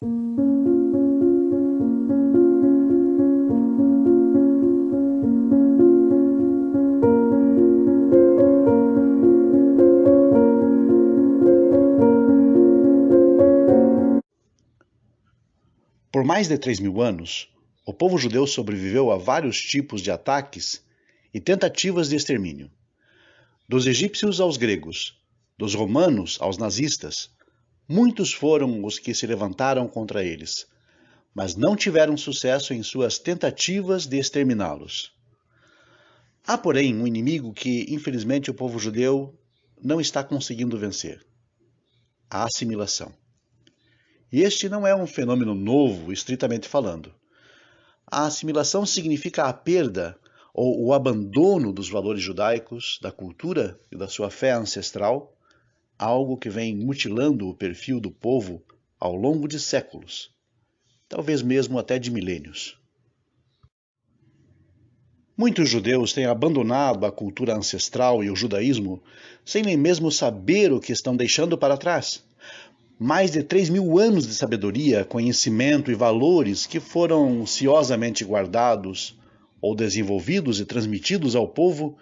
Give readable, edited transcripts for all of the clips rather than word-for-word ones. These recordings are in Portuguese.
Por mais de 3.000 anos, o povo judeu sobreviveu a vários tipos de ataques e tentativas de extermínio. Dos egípcios aos gregos, dos romanos aos nazistas, muitos foram os que se levantaram contra eles, mas não tiveram sucesso em suas tentativas de exterminá-los. Há, porém, um inimigo que, infelizmente, o povo judeu não está conseguindo vencer: a assimilação. E este não é um fenômeno novo, estritamente falando. A assimilação significa a perda ou o abandono dos valores judaicos, da cultura e da sua fé ancestral, algo que vem mutilando o perfil do povo ao longo de séculos, talvez mesmo até de milênios. Muitos judeus têm abandonado a cultura ancestral e o judaísmo sem nem mesmo saber o que estão deixando para trás. Mais de 3.000 anos de sabedoria, conhecimento e valores que foram ciosamente guardados ou desenvolvidos e transmitidos ao povo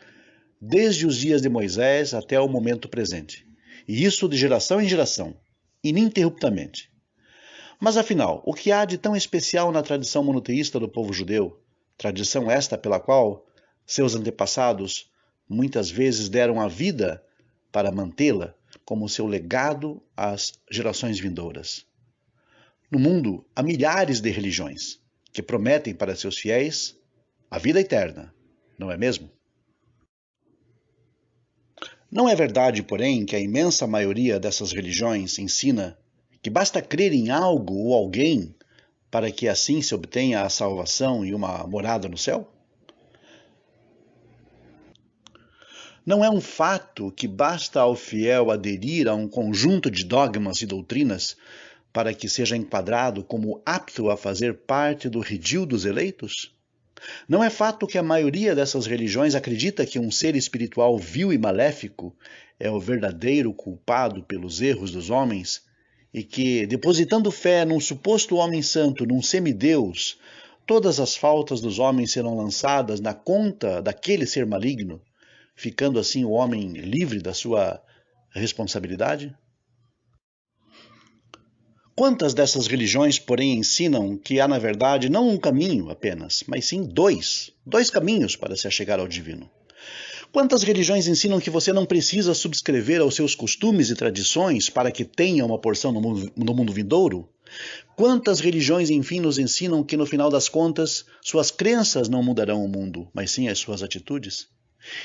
desde os dias de Moisés até o momento presente. E isso de geração em geração, ininterruptamente. Mas afinal, o que há de tão especial na tradição monoteísta do povo judeu? Tradição esta pela qual seus antepassados muitas vezes deram a vida para mantê-la como seu legado às gerações vindouras. No mundo, há milhares de religiões que prometem para seus fiéis a vida eterna, não é mesmo? Não é verdade, porém, que a imensa maioria dessas religiões ensina que basta crer em algo ou alguém para que assim se obtenha a salvação e uma morada no céu? Não é um fato que basta ao fiel aderir a um conjunto de dogmas e doutrinas para que seja enquadrado como apto a fazer parte do redil dos eleitos? Não é fato que a maioria dessas religiões acredita que um ser espiritual vil e maléfico é o verdadeiro culpado pelos erros dos homens e que, depositando fé num suposto homem santo, num semideus, todas as faltas dos homens serão lançadas na conta daquele ser maligno, ficando assim o homem livre da sua responsabilidade? Quantas dessas religiões, porém, ensinam que há, na verdade, não um caminho apenas, mas sim dois caminhos para se achegar ao divino? Quantas religiões ensinam que você não precisa subscrever aos seus costumes e tradições para que tenha uma porção no mundo vindouro? Quantas religiões, enfim, nos ensinam que, no final das contas, suas crenças não mudarão o mundo, mas sim as suas atitudes?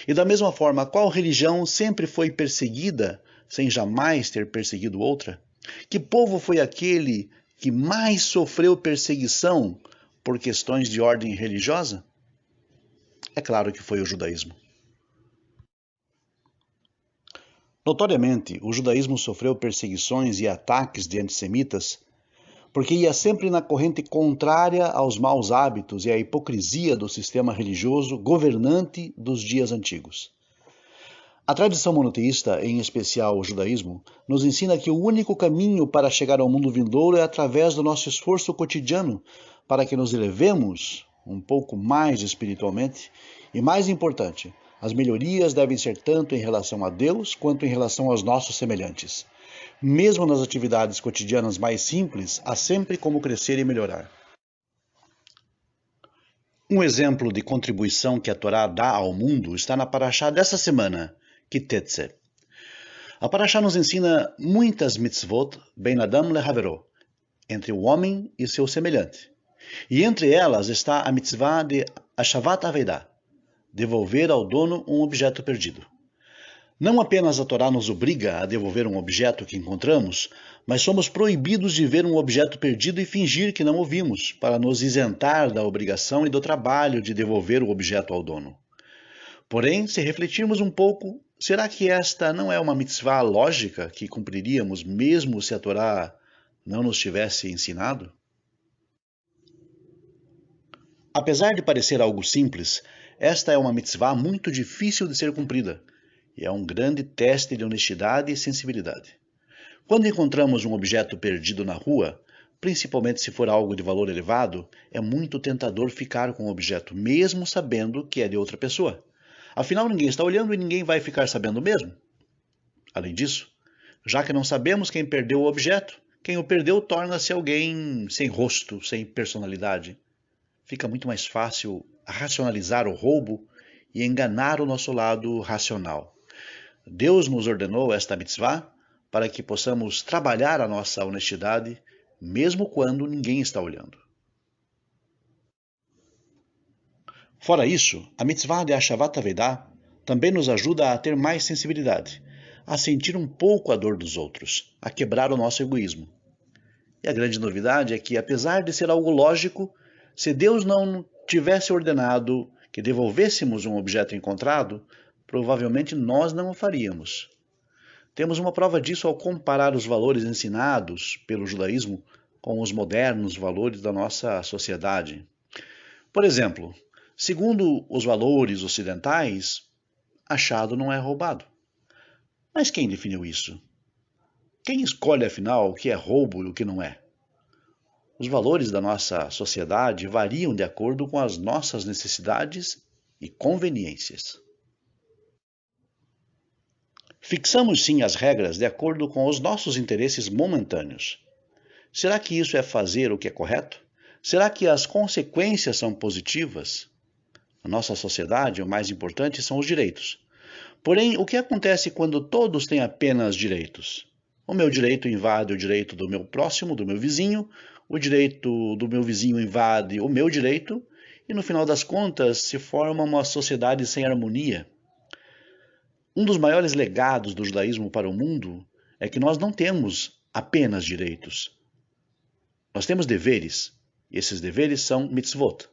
E da mesma forma, qual religião sempre foi perseguida sem jamais ter perseguido outra? Que povo foi aquele que mais sofreu perseguição por questões de ordem religiosa? É claro que foi o judaísmo. Notoriamente, o judaísmo sofreu perseguições e ataques de antissemitas porque ia sempre na corrente contrária aos maus hábitos e à hipocrisia do sistema religioso governante dos dias antigos. A tradição monoteísta, em especial o judaísmo, nos ensina que o único caminho para chegar ao mundo vindouro é através do nosso esforço cotidiano para que nos elevemos um pouco mais espiritualmente e, mais importante, as melhorias devem ser tanto em relação a Deus quanto em relação aos nossos semelhantes. Mesmo nas atividades cotidianas mais simples, há sempre como crescer e melhorar. Um exemplo de contribuição que a Torá dá ao mundo está na paraxá dessa semana, Ki-Tetzé. A paraxá nos ensina muitas mitzvot ben adam lehavero, entre o homem e seu semelhante. E entre elas está a mitzvah de Hashavat Avedah, devolver ao dono um objeto perdido. Não apenas a Torá nos obriga a devolver um objeto que encontramos, mas somos proibidos de ver um objeto perdido e fingir que não o vimos, para nos isentar da obrigação e do trabalho de devolver o objeto ao dono. Porém, se refletirmos um pouco, será que esta não é uma mitzvah lógica que cumpriríamos mesmo se a Torá não nos tivesse ensinado? Apesar de parecer algo simples, esta é uma mitzvah muito difícil de ser cumprida e é um grande teste de honestidade e sensibilidade. Quando encontramos um objeto perdido na rua, principalmente se for algo de valor elevado, é muito tentador ficar com o objeto, mesmo sabendo que é de outra pessoa. Afinal, ninguém está olhando e ninguém vai ficar sabendo mesmo. Além disso, já que não sabemos quem perdeu o objeto, quem o perdeu torna-se alguém sem rosto, sem personalidade. Fica muito mais fácil racionalizar o roubo e enganar o nosso lado racional. Deus nos ordenou esta mitzvah para que possamos trabalhar a nossa honestidade, mesmo quando ninguém está olhando. Fora isso, a mitzvah de Hashavat Avedá também nos ajuda a ter mais sensibilidade, a sentir um pouco a dor dos outros, a quebrar o nosso egoísmo. E a grande novidade é que, apesar de ser algo lógico, se Deus não tivesse ordenado que devolvêssemos um objeto encontrado, provavelmente nós não o faríamos. Temos uma prova disso ao comparar os valores ensinados pelo judaísmo com os modernos valores da nossa sociedade. Por exemplo, segundo os valores ocidentais, achado não é roubado. Mas quem definiu isso? Quem escolhe, afinal, o que é roubo e o que não é? Os valores da nossa sociedade variam de acordo com as nossas necessidades e conveniências. Fixamos sim as regras de acordo com os nossos interesses momentâneos. Será que isso é fazer o que é correto? Será que as consequências são positivas? Na nossa sociedade, o mais importante são os direitos. Porém, o que acontece quando todos têm apenas direitos? O meu direito invade o direito do meu próximo, do meu vizinho, o direito do meu vizinho invade o meu direito, e no final das contas se forma uma sociedade sem harmonia. Um dos maiores legados do judaísmo para o mundo é que nós não temos apenas direitos. Nós temos deveres, e esses deveres são mitzvot.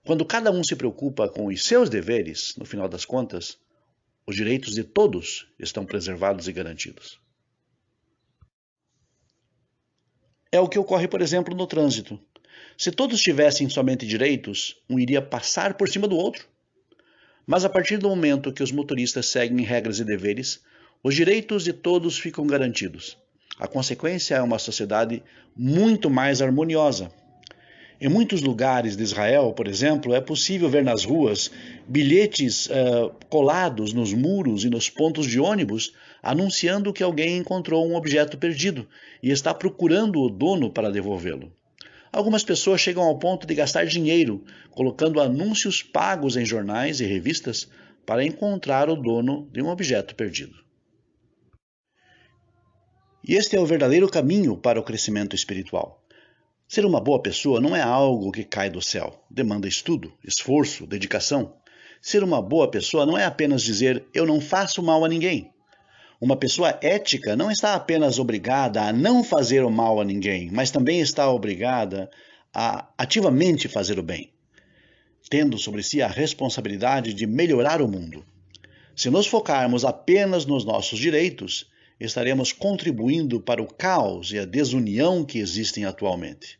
Quando cada um se preocupa com os seus deveres, no final das contas, os direitos de todos estão preservados e garantidos. É o que ocorre, por exemplo, no trânsito. Se todos tivessem somente direitos, um iria passar por cima do outro. Mas a partir do momento que os motoristas seguem regras e deveres, os direitos de todos ficam garantidos. A consequência é uma sociedade muito mais harmoniosa. Em muitos lugares de Israel, por exemplo, é possível ver nas ruas bilhetes colados nos muros e nos pontos de ônibus anunciando que alguém encontrou um objeto perdido e está procurando o dono para devolvê-lo. Algumas pessoas chegam ao ponto de gastar dinheiro colocando anúncios pagos em jornais e revistas para encontrar o dono de um objeto perdido. E este é o verdadeiro caminho para o crescimento espiritual. Ser uma boa pessoa não é algo que cai do céu. Demanda estudo, esforço, dedicação. Ser uma boa pessoa não é apenas dizer eu não faço mal a ninguém. Uma pessoa ética não está apenas obrigada a não fazer o mal a ninguém, mas também está obrigada a ativamente fazer o bem, tendo sobre si a responsabilidade de melhorar o mundo. Se nos focarmos apenas nos nossos direitos, estaremos contribuindo para o caos e a desunião que existem atualmente.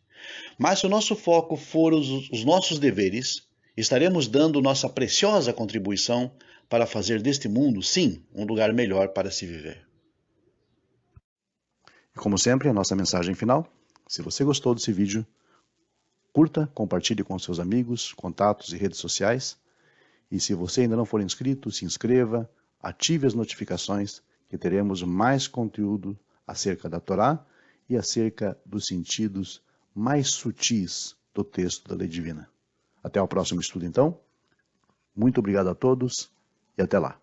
Mas se o nosso foco for os nossos deveres, estaremos dando nossa preciosa contribuição para fazer deste mundo, sim, um lugar melhor para se viver. E como sempre, a nossa mensagem final. Se você gostou desse vídeo, curta, compartilhe com seus amigos, contatos e redes sociais. E se você ainda não for inscrito, se inscreva, ative as notificações, que teremos mais conteúdo acerca da Torá e acerca dos sentidos mais sutis do texto da lei divina. Até o próximo estudo, então. Muito obrigado a todos e até lá.